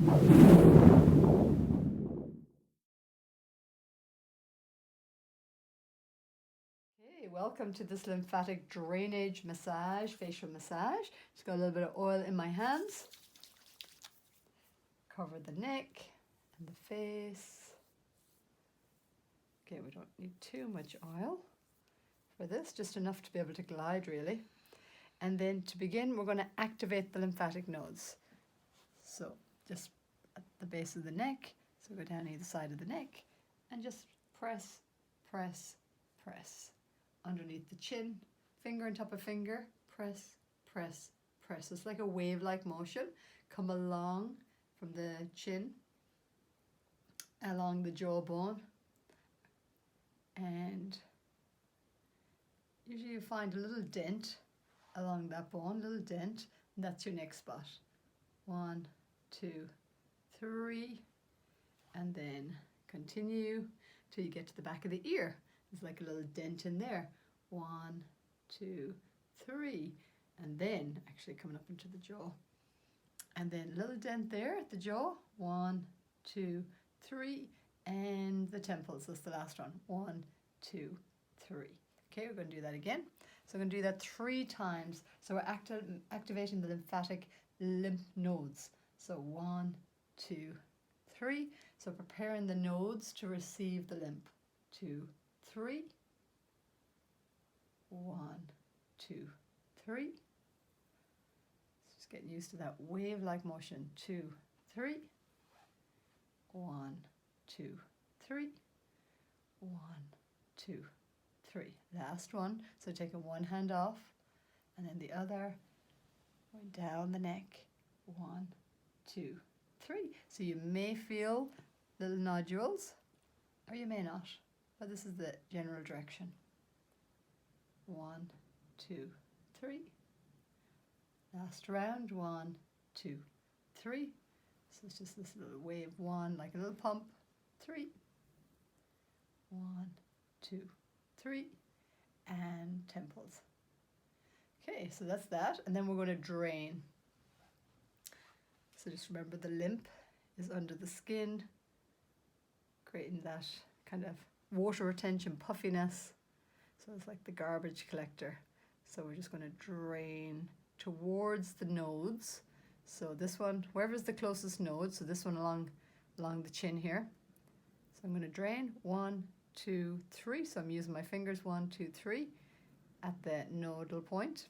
Okay, welcome to this lymphatic drainage massage, facial massage. Just got a little bit of oil in my hands. Cover the neck and the face. Okay, we don't need too much oil for this, just enough to be able to glide really. And then to begin, we're going to activate the lymphatic nodes. So just at the base of the neck, so go down either side of the neck and just press, press, press. Underneath the chin, finger on top of finger, press, press, press. It's like a wave-like motion. Come along from the chin, along the jawbone, and usually you find a little dent along that bone, little dent, and that's your neck spot. 1, 2, 3, and then continue till you get to the back of the ear. There's like a little dent in there. 1, 2, 3, and then actually coming up into the jaw. And then a little dent there at the jaw. 1, 2, 3, and the temples. That's the last one. 1, 2, 3. Okay, we're going to do that again. So we're going to do that 3 times. So we're activating the lymphatic lymph nodes. So 1, 2, 3. So preparing the nodes to receive the lymph. 2, 3. 1, 2, 3. Just getting used to that wave-like motion. 2, 3. 1, 2, 3. 1, 2, 3. Last one. So taking one hand off and then the other going down the neck. 1, 2, 3. So you may feel little nodules or you may not, but this is the general direction. 1, 2, 3. Last round. 1, 2, 3. So it's just this little wave. 1, like a little pump. 3. 1, 2, 3. And temples. Okay, so that's that. And then we're going to drain. So just remember the lymph is under the skin, creating that kind of water retention, puffiness. So it's like the garbage collector. So we're just going to drain towards the nodes. So this one, wherever's the closest node, so this one along the chin here. So I'm going to drain 1, 2, 3. So I'm using my fingers 1, 2, 3 at the nodal point,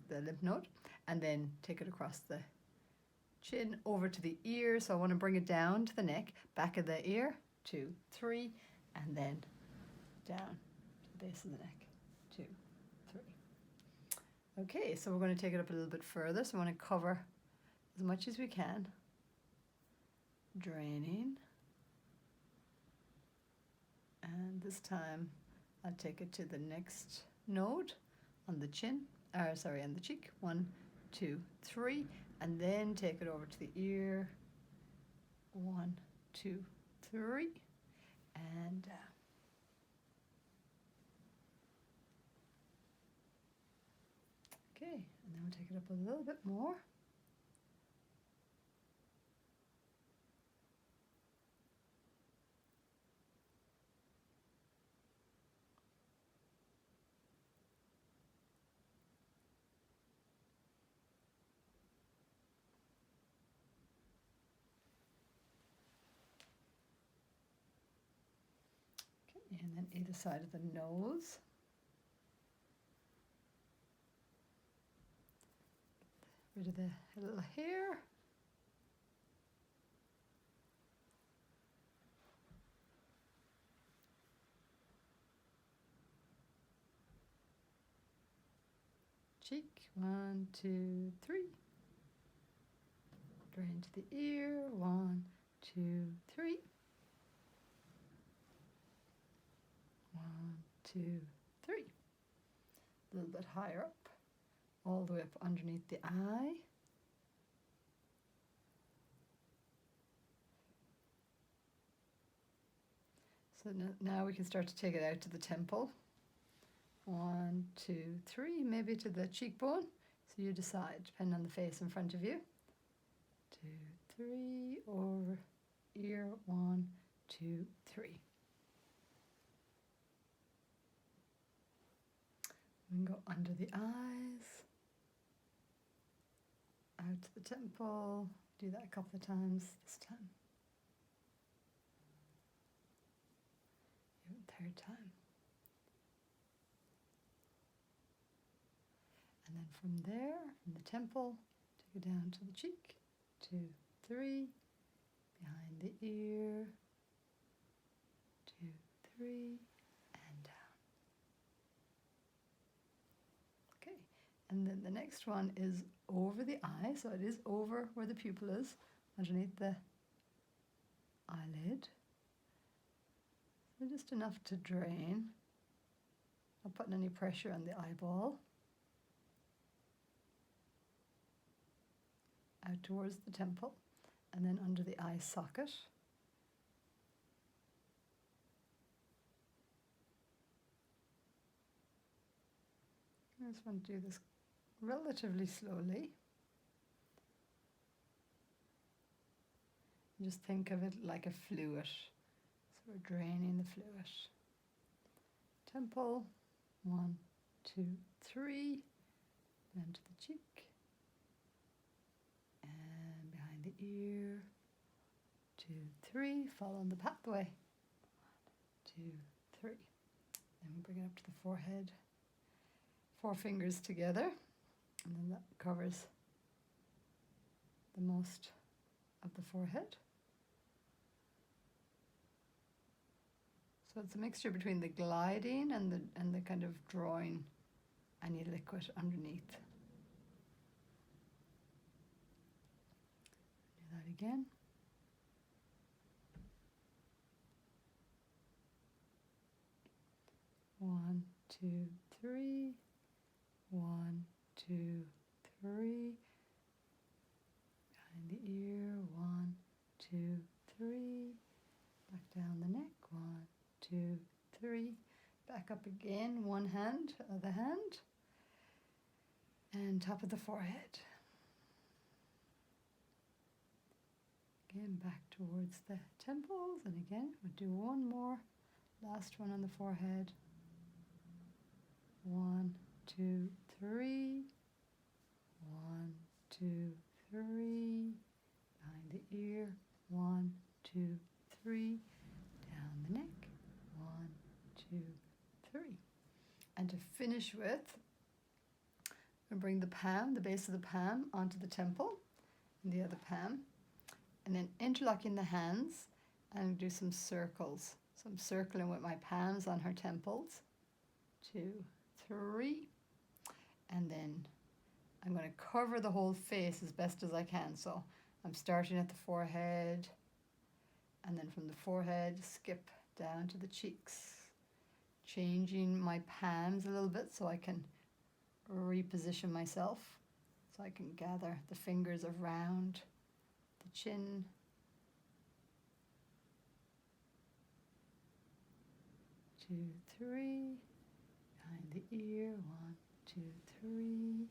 the lymph node, and then take it across the chin over to the ear. So I want to bring it down to the neck, back of the ear, 2, 3, and then down to the base of the neck. 2, 3. Okay, so we're going to take it up a little bit further. So I want to cover as much as we can. Draining. And this time I'll take it to the next node on the chin, on the cheek. 1, 2, 3. And then take it over to the ear. 1, 2, 3. And down. Okay, and then we'll take it up a little bit more. Okay, and then either side of the nose. Rid of the little hair. Cheek. 1, 2, 3. Drain to the ear. 1, 2, 3. 1, 2, 3. A little bit higher up. All the way up underneath the eye. So now we can start to take it out to the temple. 1, 2, 3, maybe to the cheekbone. So you decide, depending on the face in front of you. 2, 3, or ear. 1, 2, 3. And go under the eyes, out to the temple. Do that a couple of times this time. Even third time. And then from there, from the temple, take it down to the cheek. 2, 3. Behind the ear. 2, 3. And down. Okay. And then the next one is over the eye. So it is over where the pupil is, underneath the eyelid. So just enough to drain. Not putting any pressure on the eyeball. Out towards the temple, and then under the eye socket. I just want to do this relatively slowly. Just think of it like a fluid. So we're draining the fluid. Temple, 1, 2, 3, down to the cheek. And behind the ear. 2, 3. Follow the pathway. 1, 2, 3. Then we bring it up to the forehead. 4 fingers together, and then that covers the most of the forehead. So it's a mixture between the gliding and the kind of drawing any liquid underneath. Do that again. One, 2, 3. 1, 2, 3. Behind the ear. 1, 2, 3. Back down the neck. 1, 2, 3. Back up again. One hand, other hand. And top of the forehead. Again, back towards the temples. And again, we'll do one more. Last one on the forehead. 1, 2, 3. 1, 2, 3. Behind the ear. 1, 2, 3. Down the neck. 1, 2, 3. And to finish with, we'll bring the palm, the base of the palm, onto the temple, and the other palm, and then interlocking the hands and do some circles. So I'm circling with my palms on her temples. 2, 3. And then I'm going to cover the whole face as best as I can. So I'm starting at the forehead, and then from the forehead, skip down to the cheeks, changing my palms a little bit so I can reposition myself, so I can gather the fingers around the chin. 2, 3. Behind the ear. 1, 2, 3.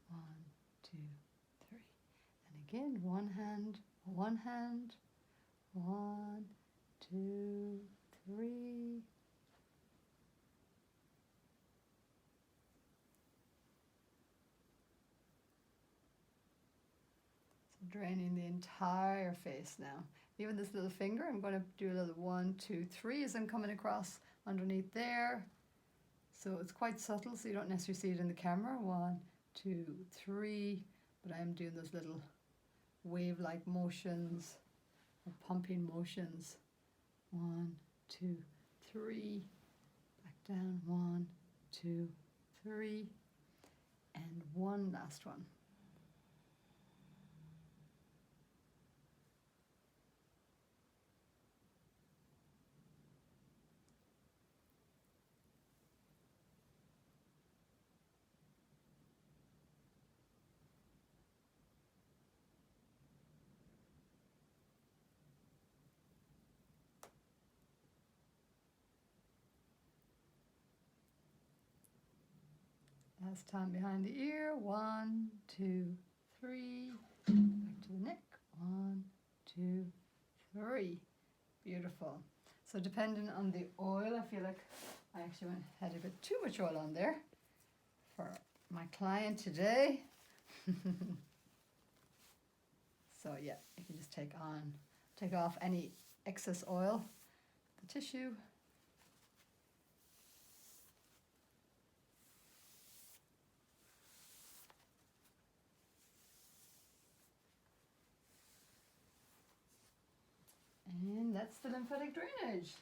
1, 2, 3. And again, one hand. 1, 2, 3. So draining the entire face now. Even this little finger, I'm going to do a little 1, 2, 3 as I'm coming across underneath there. So it's quite subtle, so you don't necessarily see it in the camera. 1, 2, 3. But I am doing those little wave-like motions, or pumping motions. 1, 2, 3. Back down. 1, 2, 3. And one last one. Last time behind the ear. 1, 2, 3. Back to the neck. 1, 2, 3. Beautiful. So depending on the oil, I feel like I actually had a bit too much oil on there for my client today. So yeah, you can just take off any excess oil, the tissue. And that's the lymphatic drainage.